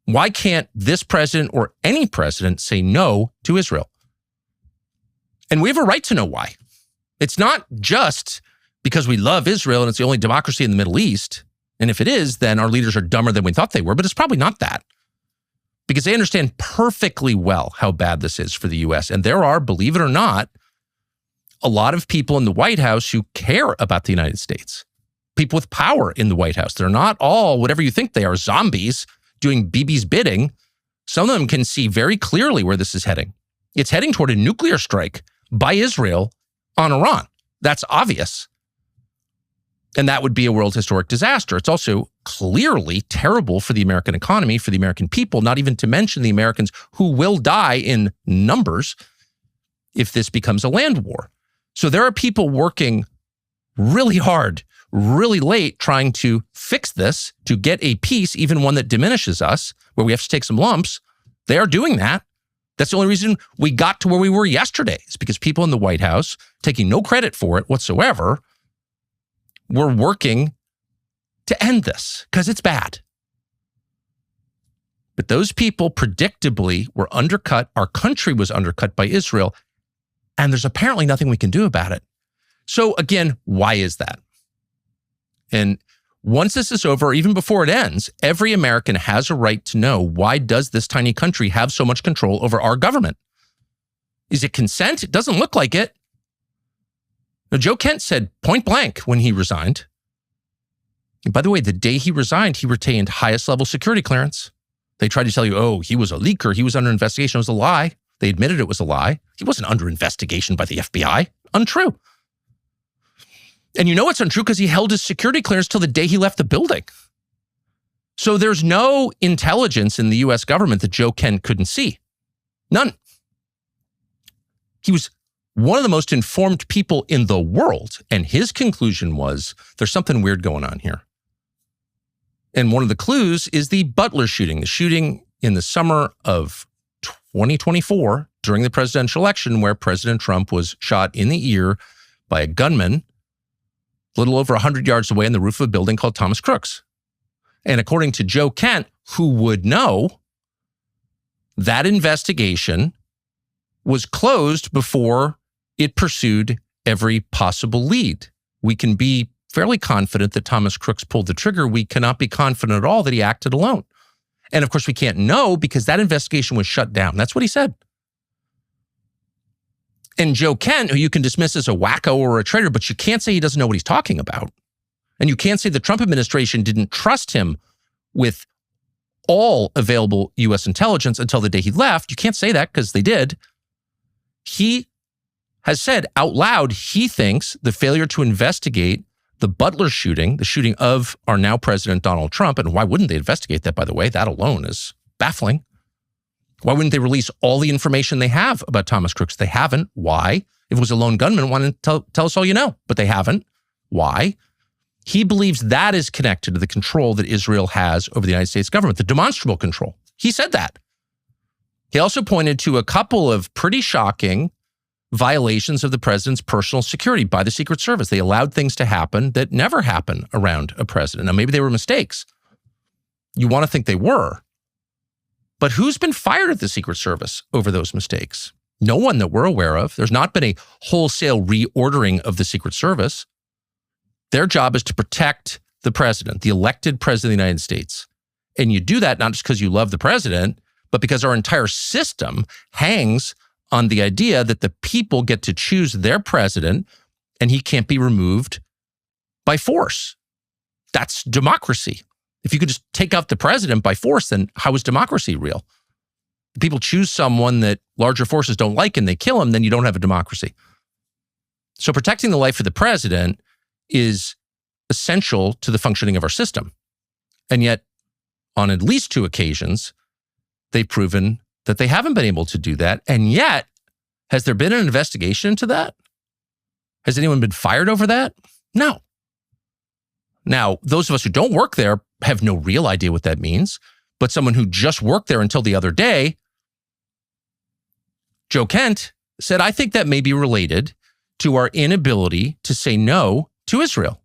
Why can't this president or any president say no to Israel? And we have a right to know why. It's not just because we love Israel and it's the only democracy in the Middle East. And if it is, then our leaders are dumber than we thought they were, but it's probably not that. Because they understand perfectly well how bad this is for the U.S. And there are, believe it or not, a lot of people in the White House who care about the United States. People with power in the White House. They're not all whatever you think they are, zombies doing Bibi's bidding. Some of them can see very clearly where this is heading. It's heading toward a nuclear strike by Israel on Iran. That's obvious. And that would be a world historic disaster. It's also clearly terrible for the American economy, for the American people, not even to mention the Americans who will die in numbers if this becomes a land war. So there are people working really hard, really late, trying to fix this, to get a peace, even one that diminishes us, where we have to take some lumps. They are doing that. That's the only reason we got to where we were yesterday. It's because people in the White House, taking no credit for it whatsoever, were working to end this because it's bad. But those people predictably were undercut. Our country was undercut by Israel, and there's apparently nothing we can do about it. So again, why is that? And once this is over, or even before it ends, every American has a right to know, why does this tiny country have so much control over our government? Is it consent? It doesn't look like it. Now, Joe Kent said point blank when he resigned. And by the way, the day he resigned, he retained highest level security clearance. They tried to tell you, oh, he was a leaker. He was under investigation. It was a lie. They admitted it was a lie. He wasn't under investigation by the FBI. Untrue. And you know it's untrue because he held his security clearance till the day he left the building. So there's no intelligence in the U.S. government that Joe Kent couldn't see. None. He was one of the most informed people in the world. And his conclusion was, there's something weird going on here. And one of the clues is the Butler shooting, the shooting in the summer of 2024 during the presidential election, where President Trump was shot in the ear by a gunman a little over 100 yards away on the roof of a building called Thomas Crook's. And according to Joe Kent, who would know, that investigation was closed before it pursued every possible lead. We can be fairly confident that Thomas Crook's pulled the trigger. We cannot be confident at all that he acted alone. And of course, we can't know because that investigation was shut down. That's what he said. And Joe Kent, who you can dismiss as a wacko or a traitor, but you can't say he doesn't know what he's talking about. And you can't say the Trump administration didn't trust him with all available U.S. intelligence until the day he left. You can't say that because they did. He has said out loud he thinks the failure to investigate the Butler shooting, the shooting of our now president Donald Trump, and why wouldn't they investigate that, by the way? That alone is baffling. Why wouldn't they release all the information they have about Thomas Crook's? They haven't. Why? If it was a lone gunman, why didn't tell us all you know? But they haven't. Why? He believes that is connected to the control that Israel has over the United States government, the demonstrable control. He said that. He also pointed to a couple of pretty shocking violations of the president's personal security by the Secret Service. They allowed things to happen that never happen around a president. Now, maybe they were mistakes. You want to think they were. But who's been fired at the Secret Service over those mistakes? No one that we're aware of. There's not been a wholesale reordering of the Secret Service. Their job is to protect the president, the elected president of the United States. And you do that not just because you love the president, but because our entire system hangs on the idea that the people get to choose their president and he can't be removed by force. That's democracy. If you could just take out the president by force, then how is democracy real? If people choose someone that larger forces don't like and they kill him, then you don't have a democracy. So protecting the life of the president is essential to the functioning of our system. And yet, on at least 2 occasions, they've proven that they haven't been able to do that. And yet, has there been an investigation into that? Has anyone been fired over that? No. Now, those of us who don't work there have no real idea what that means. But someone who just worked there until the other day, Joe Kent, said, I think that may be related to our inability to say no to Israel.